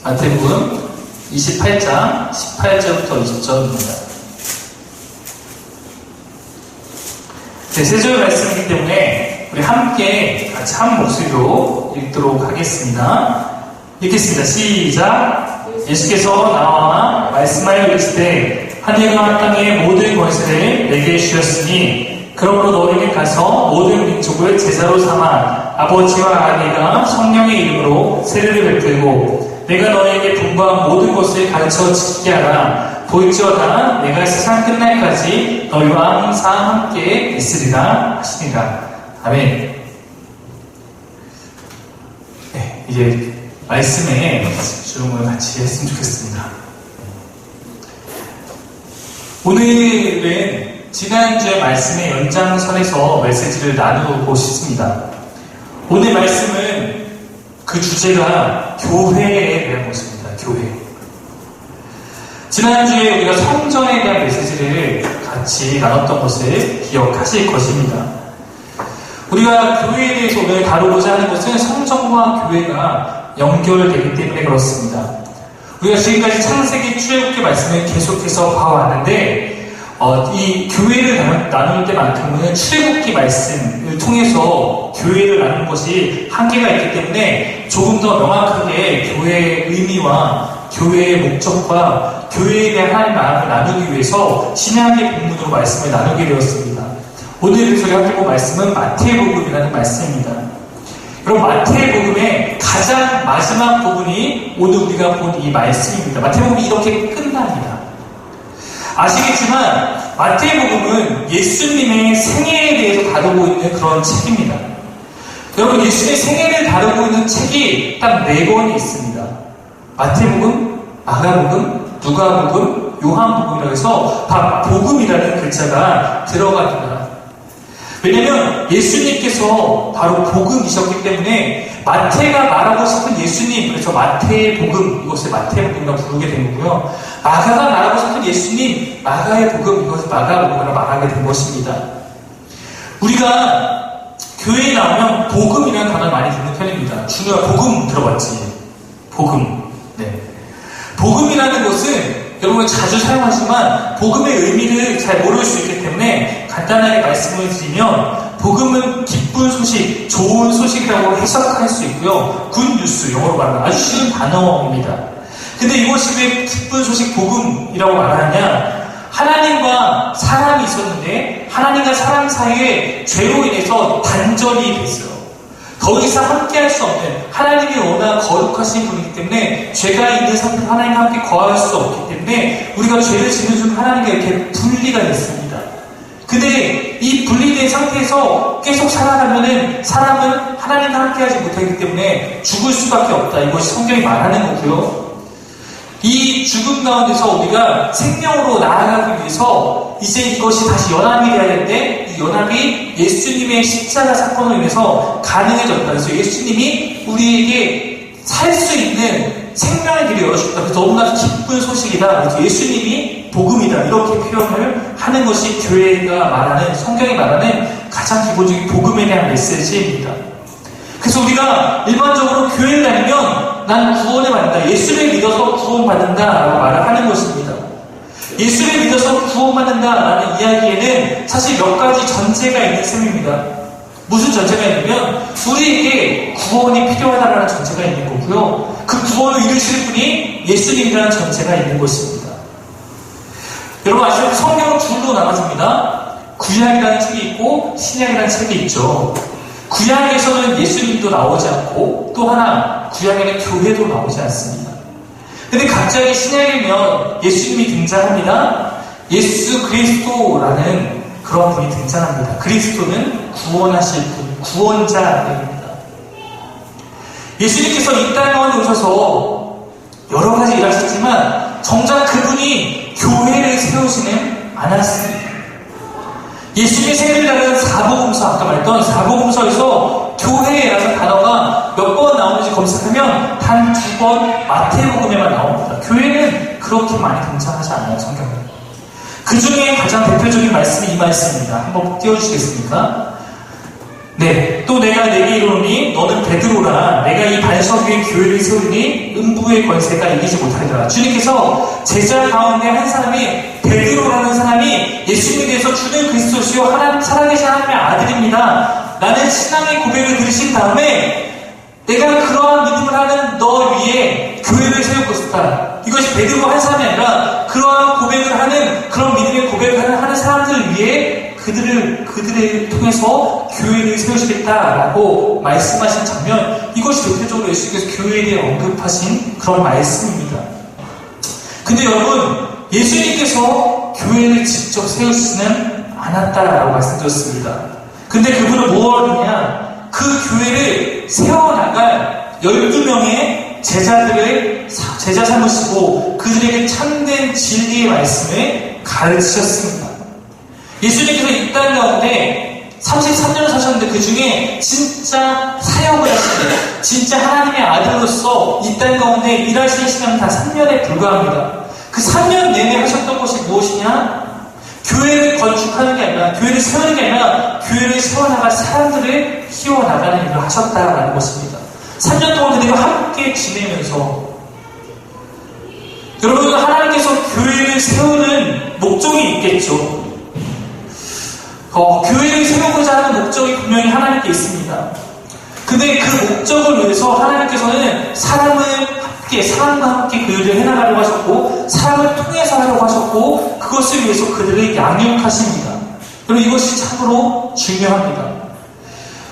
마태복음 28장 18절부터 20절입니다. 세 절 말씀이기 때문에 우리 함께 같이 한 목소리로 읽도록 하겠습니다. 읽겠습니다. 시작. 예수께서 나와 말씀하여 이르시되 하늘과 땅의 모든 권세를 내게 주셨으니 그러므로 너희에게 가서 모든 민족을 제자로 삼아 아버지와 아들과 성령의 이름으로 세례를 베풀고 내가 너희에게 분부한 모든 것을 가르쳐 지키게 하라. 보일지어다 내가 세상 끝날까지 너희와 항상 함께 있으리라 하시니라. 아멘. 네, 이제 말씀에 집중을 같이 했으면 좋겠습니다. 오늘은 지난주의 말씀의 연장선에서 메시지를 나누고 싶습니다. 오늘 말씀은 그 주제가 교회에 대한 것입니다. 교회. 지난주에 우리가 성전에 대한 메시지를 같이 나눴던 것을 기억하실 것입니다. 우리가 교회에 대해서 오늘 다루고자 하는 것은 성전과 교회가 연결되기 때문에 그렇습니다. 우리가 지금까지 창세기 출애굽기 말씀을 계속해서 봐왔는데 이 교회를 나눌 때만큼은 출애굽기 말씀을 통해서 교회를 나누는 것이 한계가 있기 때문에 조금 더 명확하게 교회의 의미와 교회의 목적과 교회에 대한 하나님의 마음을 나누기 위해서 신약의 본문으로 말씀을 나누게 되었습니다. 오늘 저희가 함께 본 말씀은 마태복음이라는 말씀입니다. 여러분, 마태복음의 가장 마지막 부분이 오늘 우리가 본 이 말씀입니다. 마태복음이 이렇게 끝납니다. 아시겠지만 마태복음은 예수님의 생애에 대해서 다루고 있는 그런 책입니다. 여러분, 예수님의 생애를 다루고 있는 책이 딱 4권이 있습니다. 마태복음, 마가복음, 누가복음, 요한복음이라고 해서 다 복음이라는 글자가 들어갑니다. 왜냐하면 예수님께서 바로 복음이셨기 때문에 마태가 말하고 싶은 예수님, 그래서 마태의 복음, 이것을 마태복음이라고 부르게 된 거고요. 마가가 말하고 싶은 예수님, 마가의 복음, 이것을 마가복음이라고 말하게 된 것입니다. 우리가 교회에 나오면 복음이라는 단어를 많이 듣는 편입니다. 준호야, 복음 들어봤지? 복음. 네. 복음이라는 것은 여러분 자주 사용하지만 복음의 의미를 잘 모를 수 있기 때문에 간단하게 말씀을 드리면 복음은 기쁜 소식, 좋은 소식이라고 해석할 수 있고요. 굿뉴스, 영어로 말하면 아주 쉬운 단어입니다. 근데 이것이 왜 기쁜 소식 복음이라고 말하냐? 하나님과 사람이 있었는데 하나님과 사람 사이에 죄로 인해서 단절이 됐어요. 더 이상 함께할 수 없는, 하나님이 워낙 거룩하신 분이기 때문에 죄가 있는 상태로 하나님과 함께 거할 수 없기 때문에 우리가 죄를 짓는 중 하나님과 이렇게 분리가 됐습니다. 근데 이 분리된 상태에서 계속 살아가면은 사람은 하나님과 함께하지 못하기 때문에 죽을 수밖에 없다. 이것이 성경이 말하는 거고요. 이 죽음 가운데서 우리가 생명으로 나아가기 위해서 이제 이것이 다시 연합이 돼야 되는데 이 연합이 예수님의 십자가 사건으로 인해서 가능해졌다. 그래서 예수님이 우리에게 살 수 있는 생명의 길을 열어주셨다. 그래서 너무나 기쁜 소식이다. 그래서 예수님이 복음이다. 이렇게 표현을 하는 것이 교회가 말하는, 성경이 말하는 가장 기본적인 복음에 대한 메시지입니다. 그래서 우리가 일반적으로 교회를 다니면 난 구원을 받는다. 예수를 믿어서 구원받는다 라고 말을 하는 것입니다. 예수를 믿어서 구원받는다 라는 이야기에는 사실 몇 가지 전제가 있는 셈입니다. 무슨 전제가 있냐면 우리에게 구원이 필요하다라는 전제가 있는 거고요. 그 구원을 이루실 분이 예수님이라는 전제가 있는 것입니다. 여러분 아시다시피 성경은 둘로 나눠집니다. 구약이라는 책이 있고 신약이라는 책이 있죠. 구약에서는 예수님도 나오지 않고 또 하나 구약에는 교회도 나오지 않습니다. 근데 갑자기 신약이면 예수님이 등장합니다. 예수 그리스도라는 그런 분이 등장합니다. 그리스도는 구원하실 분, 구원자입니다. 예수님께서 이 땅 가운데 오셔서 여러 가지 일하셨지만 정작 그분이 교회를 세우지는 않았습니다. 예수님의 생애를 다루는 사복음서, 아까 말했던 사복음서에서 교회라는 단어가 몇 번 나오는지 검색하면 단 2번 마태복음에만 나옵니다. 교회는 그렇게 많이 등장하지 않아요, 성경에. 그 중에 가장 대표적인 말씀이 이 말씀입니다. 한번 띄워주시겠습니까? 네, 또 내가 내게 이르노니 너는 베드로라. 내가 이 반석 위에 교회를 세우니 음부의 권세가 이기지 못하리라. 주님께서 제자 가운데 한 사람이, 베드로라는 사람이 예수님에 대해서 주는 그리스도시요 하나님 살아계신 하나님의 아들입니다, 라는 신앙의 고백을 들으신 다음에 내가 그러한 믿음을 하는 너 위에 교회를 세울 것이다. 이것이 베드로 한 사람이 아니라 그러한 고백을 하는, 그런 믿음의 고백을 하는 사람들 위에 그들을 통해서 교회를 세우시겠다라고 말씀하신 장면, 이것이 대표적으로 예수님께서 교회에 대해 언급하신 그런 말씀입니다. 근데 여러분, 예수님께서 교회를 직접 세우시지는 않았다라고 말씀드렸습니다. 근데 그분은 뭘 하느냐? 그 교회를 세워나갈 12명의 제자들을 제자 삼으시고 그들에게 참된 진리의 말씀을 가르치셨습니다. 예수님께서 이 땅 가운데 33년을 사셨는데 그 중에 진짜 사역을 하시는, 진짜 하나님의 아들로서 이 땅 가운데 일하신 시간은 단 3년에 불과합니다. 그 3년 내내 하셨던 것이 무엇이냐? 교회를 건축하는 게 아니라, 교회를 세우는 게 아니라 교회를 세워나갈 사람들을 키워나가는 일을 하셨다라는 것입니다. 3년 동안 그들과 함께 지내면서, 여러분, 하나님께서 교회를 세우는 목적이 있겠죠. 교회를 세우고자 하는 목적이 분명히 하나님께 있습니다. 근데 그 목적을 위해서 하나님께서는 사람과 함께 그 일을 해나가려고 하셨고, 사람을 통해서 하려고 하셨고, 그것을 위해서 그들을 양육하십니다. 그리고 이것이 참으로 중요합니다.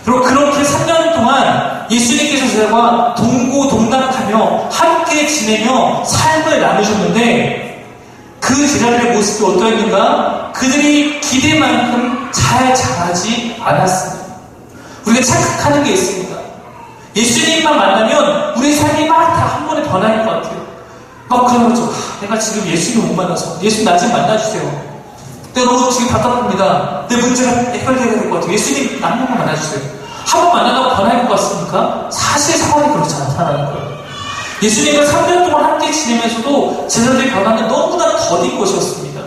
그리고 그렇게 3년 동안 예수님께서 제자와 동고동락하며 함께 지내며 삶을 나누셨는데, 그 제자들의 모습이 어떠했는가? 그들이 기대만큼 잘 자라지 않았습니다. 우리가 착각하는 게 있습니다. 예수님만 만나면 우리의 삶이 막 다 한 번에 변할 것 같아요. 막 그런 거죠. 내가 지금 예수님 못 만나서, 예수님 나 좀 만나주세요. 내가 너무 지금 답답합니다. 내 문제가 해결돼야 될 것 같아요. 예수님 나 한 번만 만나주세요. 한 번 만나다가 변할 것 같습니까? 사실 상황이 그렇지 않다는 거예요. 예수님과 3년 동안 함께 지내면서도 제자들의 변화는 너무나 더딘 것이었습니다.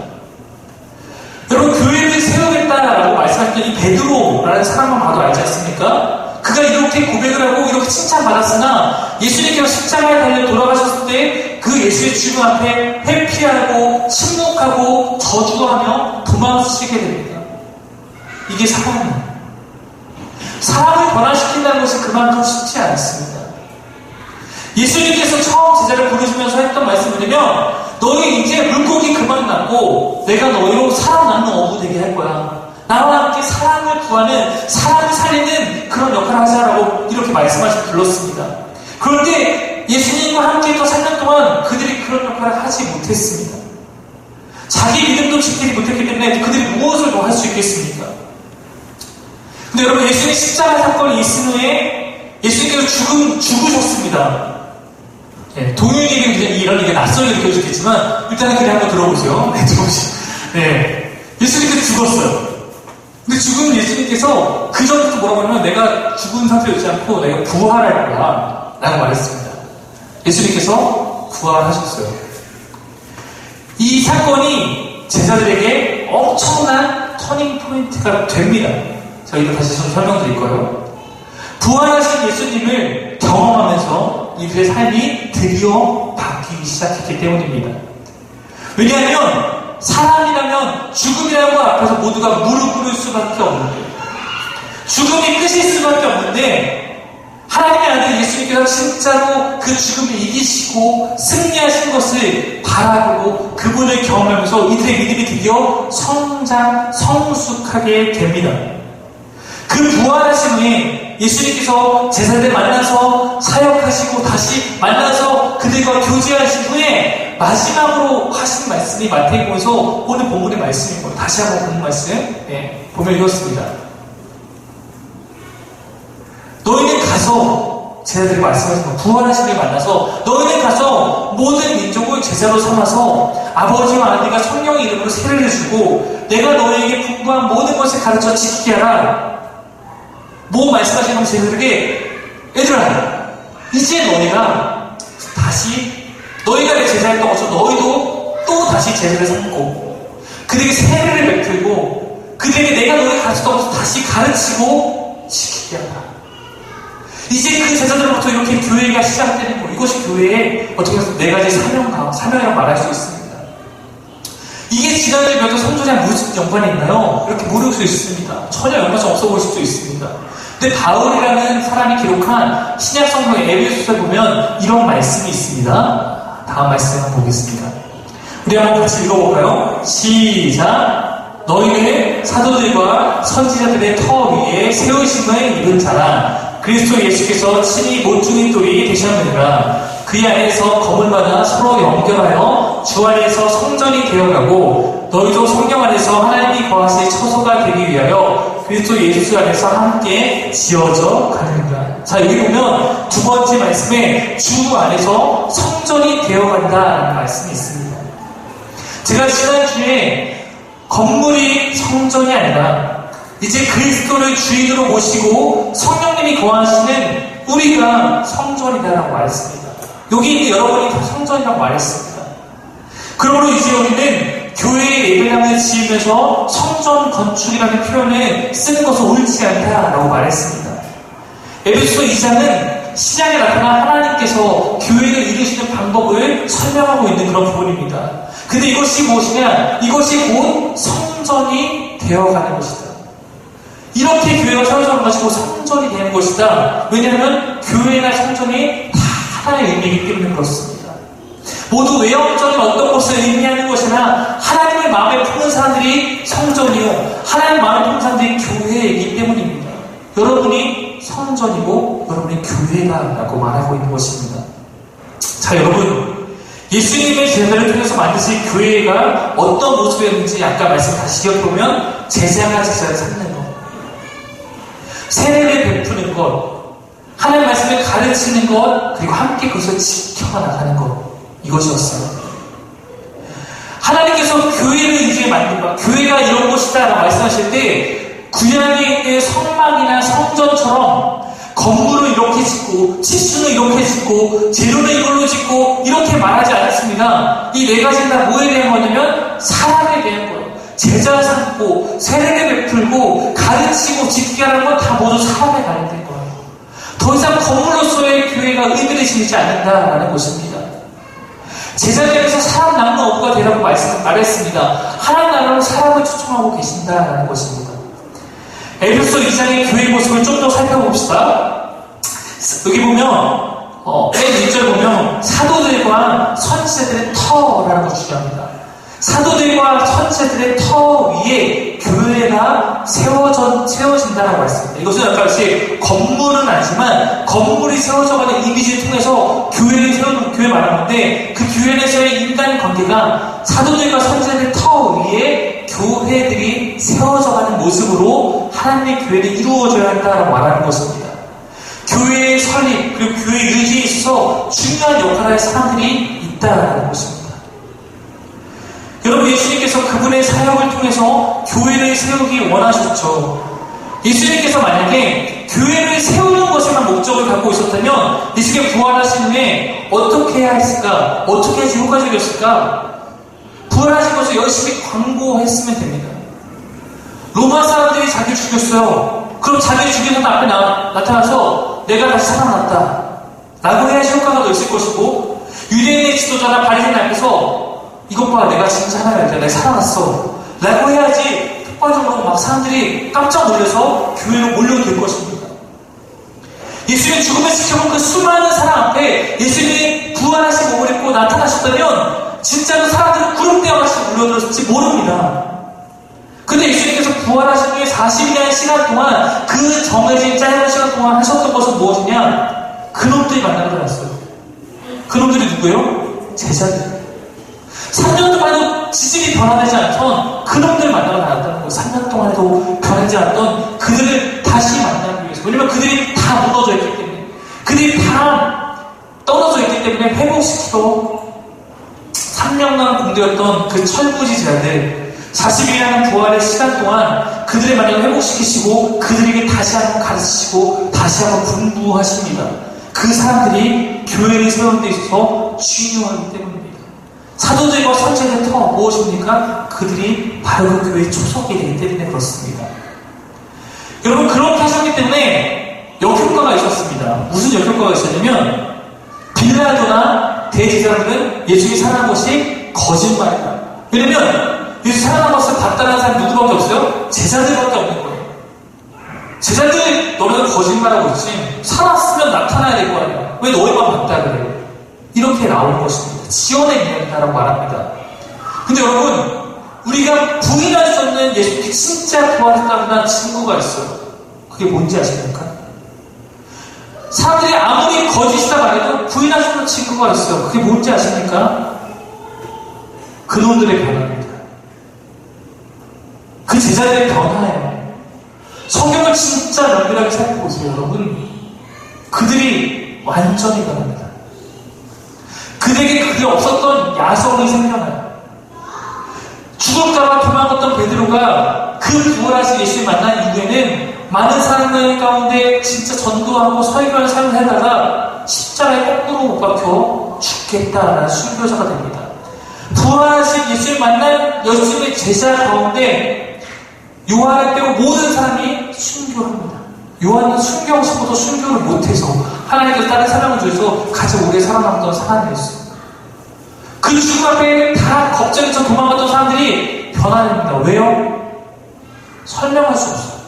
여러분, 교회를 세우겠다라고 말씀하셨던 이 베드로라는 사람만 봐도 알지 않습니까? 그가 이렇게 고백을 하고 이렇게 칭찬받았으나 예수님께서 십자가에 달려 돌아가셨을 때 그 예수의 죽음 앞에 회피하고 침묵하고 저주하며 도망치게 됩니다. 이게 상황입니다. 사람을 변화시킨다는 것이 그만큼 쉽지 않습니다. 예수님께서 처음 제자를 부르시면서 했던 말씀을 드리면, 너희 이제 물고기 그만 낳고 내가 너희로 사람 낳는 어부 되게 할 거야. 나와 함께 사람을 구하는, 사람을 살리는 그런 역할을 하자라고 이렇게 말씀하시고 불렀습니다. 그런데 예수님과 함께 또 3년 동안 그들이 그런 역할을 하지 못했습니다. 자기 믿음도 지키지 못했기 때문에 그들이 무엇을 더 할 수 있겠습니까? 근데 여러분, 예수님의 십자가 사건이 있은 후에 예수님께서 죽으셨습니다. 네, 동윤이에게 이런 얘기가 낯설게 느껴지겠지만 일단은 그냥 한번 들어보세요. 네, 들어보세요. 네, 예수님께서 죽었어요. 근데 죽은 예수님께서 그 전부터 뭐라고 하냐면, 내가 죽은 상태로 있지 않고 내가 부활할 거야 라고 말했습니다. 예수님께서 부활하셨어요. 이 사건이 제자들에게 엄청난 터닝 포인트가 됩니다. 제가 이거 다시 좀 설명드릴 거예요. 부활하신 예수님을 경험하면서 이들의 삶이 드디어 바뀌기 시작했기 때문입니다. 왜냐하면 사람이라면 죽음이라는 것 앞에서 모두가 무릎 꿇을 수밖에 없는데, 죽음이 끝일 수밖에 없는데, 하나님의 아들 예수님께서 진짜로 그 죽음을 이기시고 승리하신 것을 바라보고 그분을 경험하면서 이들의 믿음이 드디어 성숙하게 됩니다. 그 부활하신 후에 예수님께서 제자들 만나서 사역하시고 다시 만나서 그들과 교제하신 후에 마지막으로 하신 말씀이 마태복음에서 오늘 본문의 말씀인 거예요. 다시 한번 본 말씀 보면 이렇습니다. 너희는 가서, 제자들이 말씀하신 거, 부활하신 을 만나서 너희는 가서 모든 민족을 제자로 삼아서 아버지와 아들과 성령의 이름으로 세례를 주고 내가 너희에게 분부한 모든 것을 가르쳐 지키게 하라. 뭐 말씀하시는 제자들에게, 얘들아, 이제 너희가 내 제자였던 것처럼 너희도 또 다시 제자를 삼고 그들에게 세례를 베풀고 그들에게 내가 너희 가르쳤던 것을 다시 가르치고 지키게 하라. 이제 그 제자들로부터 이렇게 교회가 시작되는 거, 이것이 교회의 어떻게 보면 네 가지 사명이라고 말할 수 있습니다. 이게 지난주에도 성전이랑 무슨 연관이 있나요? 이렇게 물을 수 있습니다. 전혀 연관이 없어 보일 수도 있습니다. 근데 바울이라는 사람이 기록한 신약 성경의 에베소서에 보면 이런 말씀이 있습니다. 다음 말씀 한번 보겠습니다. 우리 한번 같이 읽어볼까요? 시작! 너희는 사도들과 선지자들의 터 위에 세우심을 입은 자라 그리스도 예수께서 친히 못 죽인 돌이 되셨느니라. 그 안에서 거물마다 서로 연결하여 주 안에서 성전이 되어가고 너희도 성령 안에서 하나님이 거하실 처소가 되기 위하여 그리스도 예수 안에서 함께 지어져 가느니라. 자, 여기 보면 두 번째 말씀에 주 안에서 성전이 되어간다라는 말씀이 있습니다. 제가 지난주에 건물이 성전이 아니라 이제 그리스도를 주인으로 모시고 성령님이 거하시는 우리가 성전이다라고 말했습니다. 여기 있는 여러분이 다 성전이라고 말했습니다. 그러므로 이제 우리는 교회의 예배당을 지으면서 성전 건축이라는 표현을 쓰는 것은 옳지 않다라고 말했습니다. 에베소서 2장은 신약에 나타난 하나님께서 교회를 이루시는 방법을 설명하고 있는 그런 부분입니다. 근데 이것이 무엇이냐? 이것이 곧 성전이 되어가는 것이다. 이렇게 교회가 세워져가는 것이고 성전이 되는 것이다. 왜냐하면 교회나 성전이 다 하나의 의미이기 때문에 그렇습니다. 모두 외형적인 어떤 것을 의미하는 것이나 하나님의 마음에 품은 사람들이 성전이요 하나님의 마음에 품은 사람들이 교회이기 때문입니다. 여러분이 성전이고 여러분이 교회다라고 말하고 있는 것입니다. 자, 여러분, 예수님의 제자를 통해서 만드신 교회가 어떤 모습이었는지 아까 말씀 다시 기억해보면 제자가 제자를 삼는 것, 세례를 베푸는 것, 하나님의 말씀을 가르치는 것, 그리고 함께 그것을 지켜나가는 것, 이것이었어요. 하나님께서 교회를 이제 만든 것, 교회가 이런 것이다 라고 말씀하실 때 구약에 있는 성막이나 성전처럼 건물을 이렇게 짓고 치수는 이렇게 짓고 재료는 이걸로 짓고 이렇게 말하지 않습니다. 이 네 가지는 다 뭐에 대한 거냐면 사람에 대한 거예요. 제자 삼고 세례를 베풀고 가르치고 지키게 하는 건 다 모두 사람에 관련된 거예요. 더 이상 건물로서의 교회가 의미를 지니지 않는다라는 것입니다. 제자들에서 사람 낳는 어부가 되라고 말했습니다. 하나님 나라로 사람을 추천하고 계신다라는 것입니다. 에베소 2장의 교회 모습을 좀 더 살펴봅시다. 여기 보면 맨 1절 보면 사도들과 선지자들의 터라는 거 중요합니다. 사도들과 선지자들의 터 위에 교회가 세워진다라고 했습니다. 이것은 아까 같이 건물은 아니지만 건물이 세워져가는 이미지를 통해서 교회를 세우는 교회 말하는데 그 교회에서의 인간 관계가 사도들과 선지자들의 터 위에 교회들이 세워져가는 모습으로 하나님의 교회를 이루어져야 한다라고 말하는 것입니다. 교회의 설립 그리고 교회 유지에 있어서 중요한 역할을 할 사람들이 있다라는 것입니다. 여러분, 예수님께서 그분의 사역을 통해서 교회를 세우기 원하셨죠. 예수님께서 만약에 교회를 세우는 것에만 목적을 갖고 있었다면 예수님이 부활하신 후에 어떻게 해야 했을까? 어떻게 해야지 효과적이었을까? 부활하신 것을 열심히 광고했으면 됩니다. 로마 사람들이 자기를 죽였어요. 그럼 자기를 죽인 사람 앞에 나타나서 내가 다시 살아났다 라고 해야지 효과가 더 있을 것이고, 유대인의 지도자나 바리새인 앞에서 이것 봐, 내가 진짜 하나님이야, 내가 살아났어 라고 해야지 폭발적으로 막 사람들이 깜짝 놀라서 교회로 몰려들 것입니다. 예수님의 죽음을 지켜본 그 수많은 사람 앞에 예수님이 부활하신 몸을 입고 나타나셨다면 진짜로 사람들은 구름대어같이 몰려들었을지 모릅니다. 근데 예수님께서 부활하신 후에 40일이라는 시간 동안 그 정해진 짧은 시간 동안 하셨던 것은 무엇이냐? 그놈들이 만나러 다녔어요. 그놈들이 누구예요? 제자들. 3년 동안에도 지질이 변화되지 않던 그놈들 만나러 다녔다는 거예요. 3년 동안에도 변하지 않던 그들을 다시 만나기 위해서. 왜냐면 그들이 다 무너져 있기 때문에, 그들이 다 떨어져 있기 때문에 회복시키고 3년간 공되었던 그 철부지 제자들 40일이라는 부활의 시간 동안 그들의 만약을 회복시키시고 그들에게 다시 한번 가르치시고 다시 한번 분부하십니다. 그 사람들이 교회를 세우는 데 있어서 중요하기 때문입니다. 사도들과 선지자들의 터 무엇입니까? 그들이 바로 그 교회의 초석이 되기 때문에 그렇습니다. 여러분, 그렇게 하셨기 때문에 역효과가 있었습니다. 무슨 역효과가 있었냐면, 빌라도나 대제사장들은 예수님이 살아난 것이 거짓말이다. 왜냐면 예수 살아난 것을 봤다는 사람이 누구밖에 없어요? 제자들밖에 없는 거예요. 제자들이 너네들 거짓말하고 있지, 살았으면 나타나야 될 거 아니야. 왜 너희만 봤다 그래? 이렇게 나온 것입니다. 지어낸 이야기다라고 말합니다. 근데 여러분, 우리가 부인할 수 없는 예수님이 진짜 부활했다는 증거가 있어요. 그게 뭔지 아십니까? 사람들이 아무리 거짓이다 말해도 부인할 수 없는 증거가 있어요. 그게 뭔지 아십니까? 그놈들의 변화입니다. 그 제자들의 변화예요. 성경을 진짜 면밀하게 살펴보세요, 여러분. 그들이 완전히 변합니다. 그들에게 그게 없었던 야성이 생겨나요. 죽을까봐 도망갔던 베드로가 그 부활하신 예수를 만난 이후에는 많은 사람들 가운데 진짜 전도하고 설교하는 삶을 하다가 십자가에 거꾸로 못 박혀 죽겠다라는 순교자가 됩니다. 부활하신 예수를 만난 예수님의 제자 가운데 요한을 빼고 모든 사람이 순교합니다. 요한은 순교하고 싶어도 순교를 못해서 하나님께서 다른 사람을 주셔서 가장 오래 살아남던 사람이었어요. 그 죽음 앞에 다 걱정해서 도망갔던 사람들이 변화됩니다. 왜요? 설명할 수 없어요.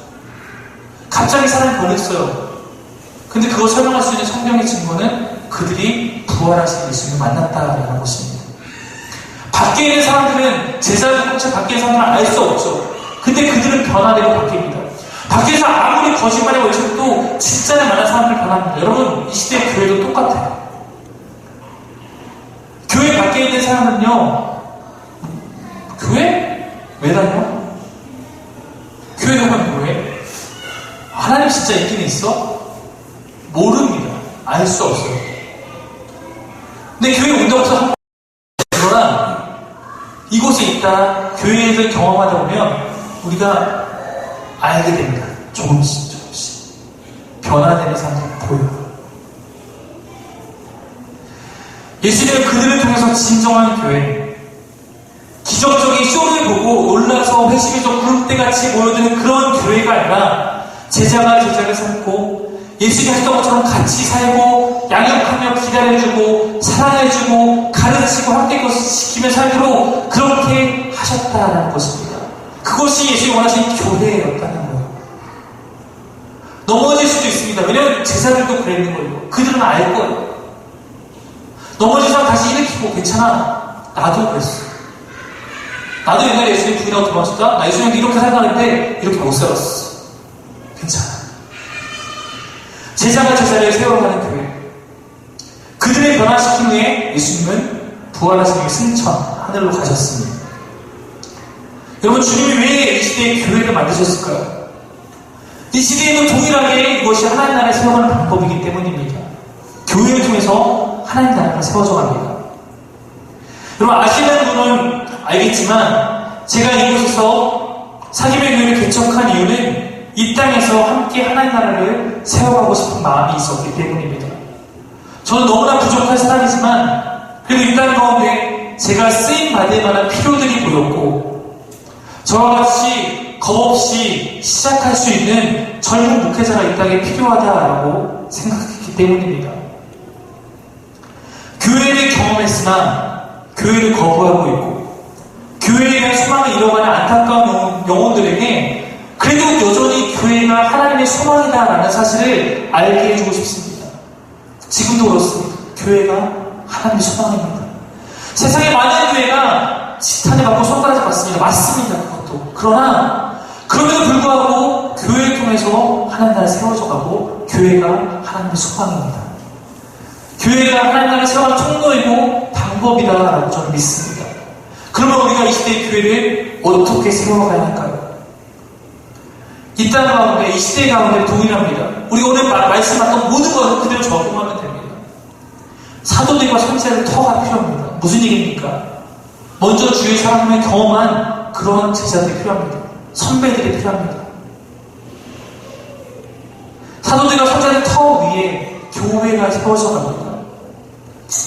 갑자기 사람이 변했어요. 근데 그걸 설명할 수 있는 성경의 증거는 그들이 부활하신 예수님을 만났다라는 것입니다. 밖에 있는 사람들은, 제자들 공체 밖에 있는 사람들은 알 수 없죠. 근데 그들은 변화되고 바뀝니다. 밖에서 아무리 거짓말을 외쳐도 진짜를 만난 사람들 변합니다. 여러분, 이 시대의 교회도 똑같아요. 교회 밖에 있는 사람은요, 교회? 왜 다녀? 교회 가면 뭐해? 하나님 진짜 있긴 있어? 모릅니다. 알 수 없어요. 근데 교회 온다고 해서 그러나 이곳에 있다, 교회에서 경험하다 보면 우리가 알게 됩니다. 조금씩 변화되는 사람들이 보여요. 예수님은 그들을 통해서 진정한 교회, 기적적인 쇼를 보고 놀라서 회심해서 구름대같이 모여드는 그런 교회가 아니라 제자가 제자를 삼고 예수님이 하셨던 것처럼 같이 살고 양육하며 기다려주고 사랑해주고 가르치고 함께 지키며 살도록 그렇게 하셨다는 것입니다. 그것이 예수님이 원하신 교회였다는 거예요. 넘어질 수도 있습니다. 왜냐하면 제자들도 그랬는 거예요. 그들은 알 거예요. 넘어져서 다시 일으키고 괜찮아. 나도 그랬어. 나도 옛날에 예수님 부인하고 도망쳤다. 나 예수님도 이렇게 살아가는데 이렇게 못 살았어. 괜찮아. 제자가 제자를 세워가는 교회. 그들을 변화시킨 후에 예수님은 부활하신 승천 하늘로 가셨습니다. 여러분, 주님이 왜 이 시대에 교회를 만드셨을까요? 이 시대에는 동일하게 이것이 하나님 나라를 세워가는 방법이기 때문입니다. 교회를 통해서 하나님 나라가 세워져 갑니다. 여러분, 아시는 분은 알겠지만 제가 이곳에서 사기의 교회를 개척한 이유는 이 땅에서 함께 하나님 나라를 세워가고 싶은 마음이 있었기 때문입니다. 저는 너무나 부족한 사람이지만 그래도 이 땅 가운데 제가 쓰임받을 만한 필요들이 보였고 저와 같이 겁없이 시작할 수 있는 젊은 목회자가 이 땅에 필요하다라고 생각했기 때문입니다. 교회를 경험했으나 교회를 거부하고 있고 교회에 대한 소망을 잃어가는 안타까운 영혼들에게 그래도 여전히 교회가 하나님의 소망이다라는 사실을 알게 해주고 싶습니다. 지금도 그렇습니다. 교회가 하나님의 소망입니다. 세상에 많은 교회가 지탄을 받고 손가락을 받습니다. 맞습니다. 그것도. 그러나 그럼에도 불구하고 교회를 통해서 하나님 나라를 세워져가고 교회가 하나님의 소망입니다. 교회가 하나님 나라를 세워가는 통로이고 방법이다라고 저는 믿습니다. 그러면 우리가 이 시대의 교회를 어떻게 세워가야 할까요? 이 땅 가운데, 이 시대 가운데 동일합니다. 우리가 오늘 말씀하던 모든 것을 그대로 적용하면 됩니다. 사도들과 선지자들 터가 필요합니다. 무슨 얘기입니까? 먼저 주의 사랑을 경험한 그런 제자들이 필요합니다. 선배들이 필요합니다. 사도들과 선지자들 터 위에 교회가 세워져 갑니다.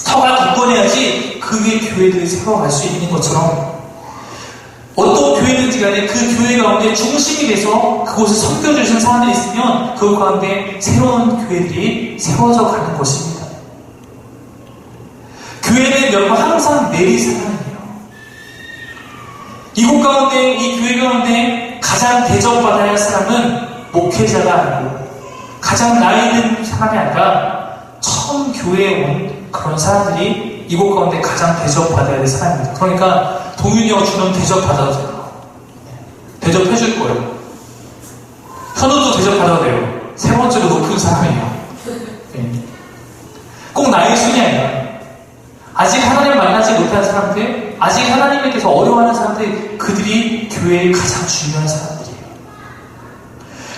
터가 굳건해야지 그 위에 교회들이 세워갈 수 있는 것처럼 어떤 교회든지 시간에 그 교회 가운데 중심이 돼서 그곳을 섬겨주시는 사람들이 있으면 그 가운데 새로운 교회들이 세워져 가는 것입니다. 교회는 여러분 항상 내리사랑이에요. 이곳 가운데, 이 교회 가운데 가장 대접받아야 할 사람은 목회자가 아니고 가장 나이 든 사람이 아니라 처음 교회에 온 그런 사람들이 이곳 가운데 가장 대접받아야 될 사람입니다. 그러니까 동윤이와 주는 대접받아도 돼요. 대접해줄 거예요. 현우도 대접받아도 돼요. 세 번째로 높은 사람이에요. 네. 꼭 나이 순이 아니라 아직 하나님을 만나지 못한 사람들, 아직 하나님에 대해서 어려워하는 사람들, 그들이 교회의 가장 중요한 사람들이에요.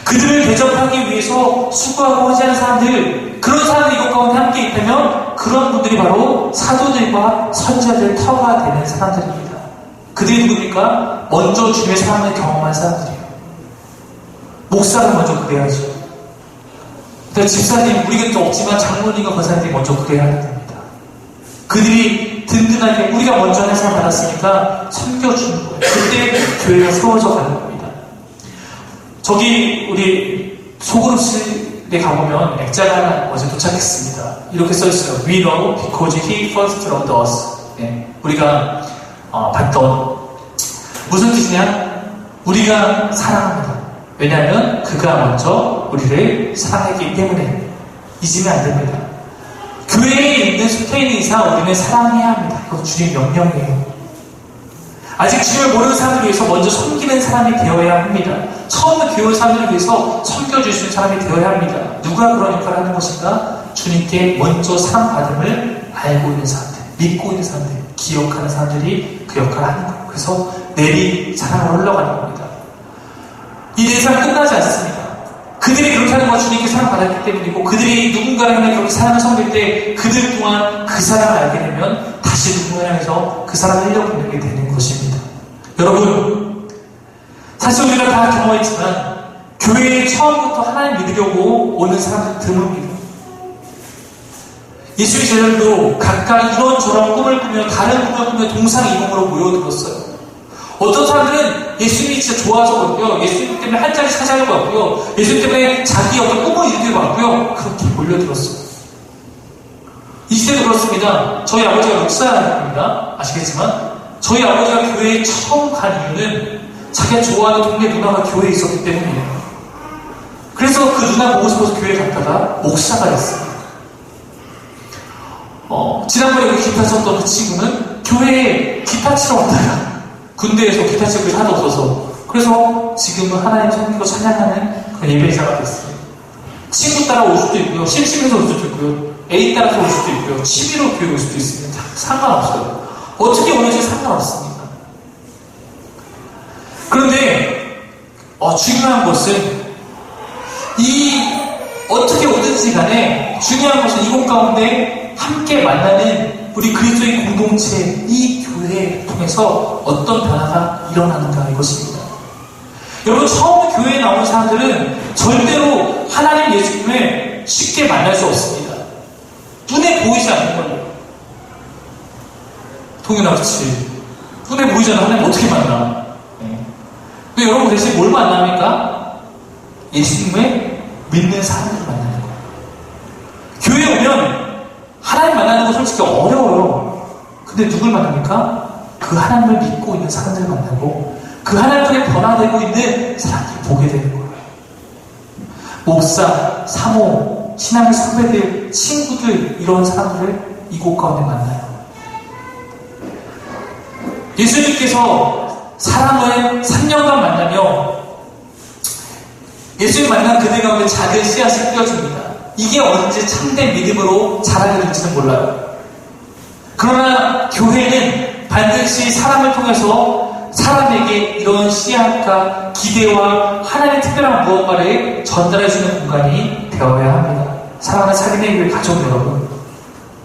그들을 대접하기 위해서 수고하고 하지 않은 사람들, 그런 사람들이 이곳 가운데 함께 있다면 그런 분들이 바로 사도들과 선지자들의 터가 되는 사람들입니다. 그들이 누굽니까? 먼저 주의 사랑을 경험한 사람들이에요. 목사가 먼저 그래야죠. 집사님, 우리가 또 없지만 장로님과 권사님들이 먼저 그래야 합니다. 그들이 든든하게 우리가 먼저 한 사람 받았으니까 섬겨주는 거예요. 그때 교회가 세워져 가는 겁니다. 저기 우리 소그룹실에 가보면 액자가 하나 어제 도착했습니다. 이렇게 써있어요. We know because he first loved us. 네, 우리가 봤던 무슨 뜻이냐? 우리가 사랑합니다. 왜냐하면 그가 먼저 우리를 사랑했기 때문에 잊으면 안 됩니다. 교회에 있는 속해 있는 이상 우리는 사랑해야 합니다. 그건 주님 명령이에요. 아직 주님을 모르는 사람을 위해서 먼저 섬기는 사람이 되어야 합니다. 처음 교회 사람들을 위해서 섬겨줄 수 있는 사람이 되어야 합니다. 누가 그런 역할을 하는 것인가? 주님께 먼저 사랑받음을 알고 있는 사람들, 믿고 있는 사람들, 기억하는 사람들이 그 역할을 하는 거예요. 그래서 내리 사랑으로 흘러가는 겁니다. 이 내사는 끝나지 않습니다. 그들이 그렇게 하는 건 주님께 사랑받았기 때문이고, 그들이 누군가를 향해 그렇게 사랑을 섬길 때 그들 또한 그 사랑을 알게 되면 다시 누군가를 향해서 그 사랑을 흘려보내게 되는 것입니다. 여러분, 사실 우리가 다 경험했지만 교회에 처음부터 하나님 믿으려고 오는 사람들 드뭅니다. 예수의 제자들도 각각 이런저런 꿈을 꾸며 다른 꿈을 꾸며 동상이몽으로 모여들었어요. 어떤 사람들은 예수님이 진짜 좋아서 그렇고요. 예수님 때문에 한 자리 찾아가고 왔고요. 예수님 때문에 자기 어떤 꿈을 이루려고 왔고요. 그렇게 몰려들었어요. 이 시대도 그렇습니다. 저희 아버지가 목사입니다. 아시겠지만 저희 아버지가 교회에 처음 간 이유는 자기가 좋아하는 동네 누나가 교회에 있었기 때문이에요. 그래서 그 누나 보고 싶어서 교회 갔다가 목사가 됐어요. 지난번에 우리 기타 쳤던 그 친구는 교회에 기타 치러 왔다가 군대에서 기타 칠 곳이 하나도 없어서 그래서 지금은 하나님 섬기고 찬양하는 그런 예배자가 됐어요. 친구 따라 올 수도 있고요. 심심해서 올 수도 있고요. 애인 따라서 올 수도 있고요. 취미로 교회 올 수도 있습니다. 상관없어요. 어떻게 오는지 상관없습니다. 그런데 중요한 것은 어떻게 오든지 간에 중요한 것은 이곳 가운데 함께 만나는 우리 그리스도의 공동체, 이 교회를 통해서 어떤 변화가 일어나는가 이것입니다. 여러분, 처음 교회에 나오는 사람들은 절대로 하나님 예수님을 쉽게 만날 수 없습니다. 눈에 보이지 않는 거예요. 동현아, 그치? 눈에 보이지 않는 하나님 어떻게 만나? 네. 근데 여러분 대신 뭘 만납니까? 예수님을 믿는 사람들을 만나는 거예요. 교회에 오면 하나님 만나는 거 솔직히 어려워요. 근데 누굴 만납니까? 그 하나님을 믿고 있는 사람들을 만나고 그 하나님 통해 변화되고 있는 사람들을 보게 되는 거예요. 목사, 사모, 신앙의 선배들, 친구들, 이런 사람들을 이곳 가운데 만나요. 예수님께서 사람을 3년간 만나며 예수님 만난 그들 가운데 작은 씨앗을 뿌려줍니다. 이게 언제 참된 믿음으로 자라게 될지는 몰라요. 그러나 교회는 반드시 사람을 통해서 사람에게 이런 씨앗과 기대와 하나님의 특별한 무언가를 전달해주는 공간이 되어야 합니다. 사랑하는 살인의 교회 가족 여러분,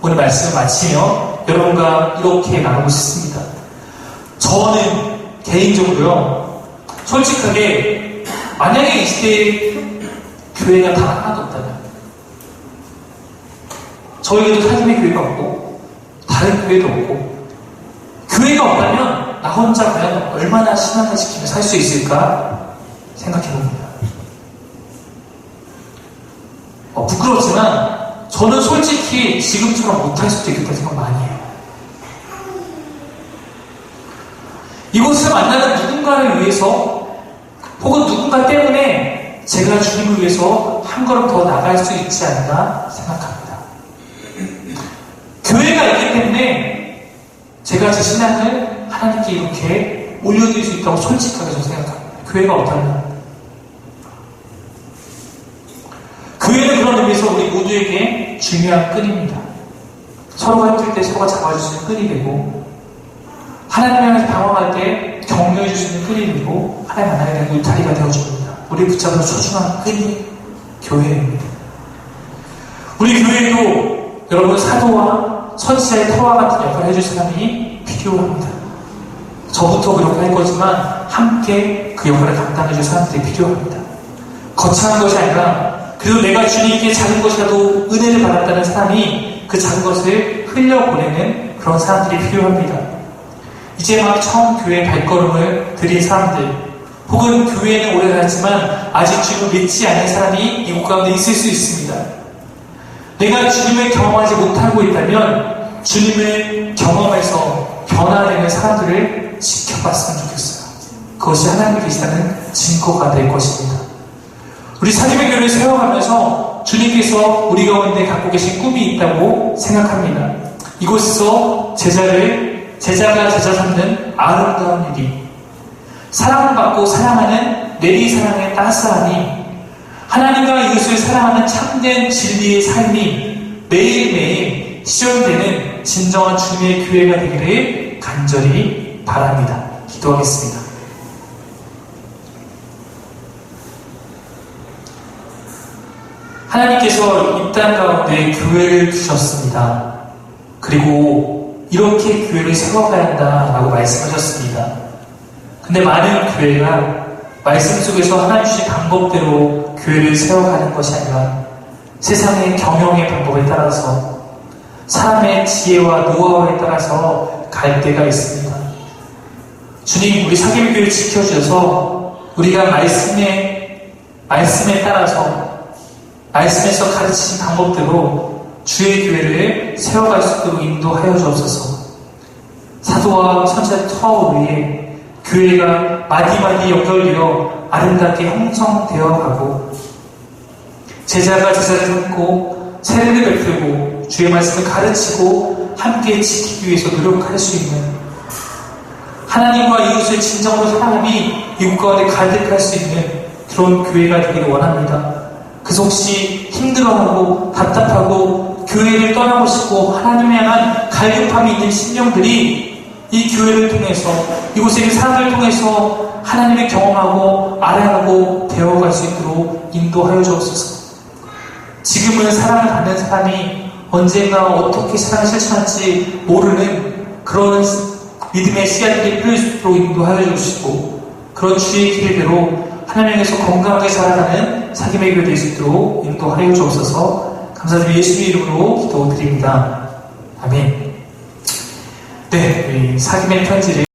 오늘 말씀을 마치며 여러분과 이렇게 나누고 싶습니다. 저는 개인적으로요, 솔직하게 만약에 이 시대에 교회가 다 하나도 없다면, 저에게도 삶의 교회가 없고 다른 교회도 없고, 교회가 없다면 나 혼자 과연 얼마나 신앙을 지키며 살 수 있을까 생각해봅니다. 부끄럽지만 저는 솔직히 지금처럼 못할 수도 있겠다는 생각 많이 해요. 이곳에서 만나는 누군가를 위해서 혹은 누군가 때문에 제가 주님을 위해서 한 걸음 더 나갈 수 있지 않나 생각합니다. 교회가 있기 때문에 제가 제 신앙을 하나님께 이렇게 올려드릴 수 있다고 솔직하게 저는 생각합니다. 교회가 없다면 교회는 그런 의미에서 우리 모두에게 중요한 끈입니다. 서로가 힘들 때 서로가 잡아줄 수 있는 끈이 되고 하나님 향해서 방황할 때 격려해 줄 수 있는 끈이 되고 하나님 만나게 되는 울타리가 되어줍니다. 우리 붙잡은 소중한 끈이 교회입니다. 우리 교회도 여러분 사도와 선지자의 터와 같은 역할을 해줄 사람이 필요합니다. 저부터 그렇게 할 거지만 함께 그 역할을 감당해 줄 사람들이 필요합니다. 거창한 것이 아니라 그래도 내가 주님께 작은 것이라도 은혜를 받았다는 사람이 그 작은 것을 흘려보내는 그런 사람들이 필요합니다. 이제 막 처음 교회 발걸음을 들인 사람들 혹은 교회에는 오래 다녔지만 아직 주님을 믿지 않는 사람이 이곳 가운데 있을 수 있습니다. 내가 주님을 경험하지 못하고 있다면 주님을 경험해서 변화되는 사람들을 지켜봤으면 좋겠어요. 그것이 하나님이 계시다는 증거가 될 것입니다. 우리 사귐의 교회를 세워가면서 주님께서 우리 가운데 갖고 계신 꿈이 있다고 생각합니다. 이곳에서 제자가 제자 삼는 아름다운 일이 사랑을 받고 사랑하는 내리사랑의 따스함이 하나님과 이웃을 사랑하는 참된 진리의 삶이 매일매일 실현되는 진정한 주님의 교회가 되기를 간절히 바랍니다. 기도하겠습니다. 하나님께서 이 땅 가운데 교회를 두셨습니다. 그리고 이렇게 교회를 세워가야 한다라고 말씀하셨습니다. 근데 많은 교회가 말씀 속에서 하나님 주신 방법대로 교회를 세워가는 것이 아니라 세상의 경영의 방법에 따라서 사람의 지혜와 노하우에 따라서 갈 때가 있습니다. 주님, 우리 사귐의 교회를 지켜주셔서 우리가 말씀에 따라서 말씀에서 가르치신 방법대로 주의 교회를 세워갈 수 있도록 인도하여 주옵소서. 사도와 선지자 터와 위에 교회가 마디마디 연결되어 아름답게 형성되어 가고 제자가 제자를 돕고 세례를 베풀고 주의 말씀을 가르치고 함께 지키기 위해서 노력할 수 있는 하나님과 이웃을 진정으로 사랑함이 이곳 가운데 가득할 수 있는 그런 교회가 되기를 원합니다. 그래서 혹시 힘들어하고 답답하고 교회를 떠나고 싶고 하나님에 향한 갈급함이 있는 심령들이 이 교회를 통해서 이곳에 있는 사람을 통해서 하나님을 경험하고 알아가고 배워갈 수 있도록 인도하여 주옵소서. 지금은 사랑을 받는 사람이 언젠가 어떻게 사랑을 실천할지 모르는 그런 믿음의 시간들이 필요할 수 있도록 인도하여 주시고 그런 주의 길대로 하나님께서 건강하게 살아가는 사귐의 교회 될 수 있도록 인도하여 주옵소서. 감사드리며 예수님의 이름으로 기도드립니다. 아멘. 네, 사귐의 편지를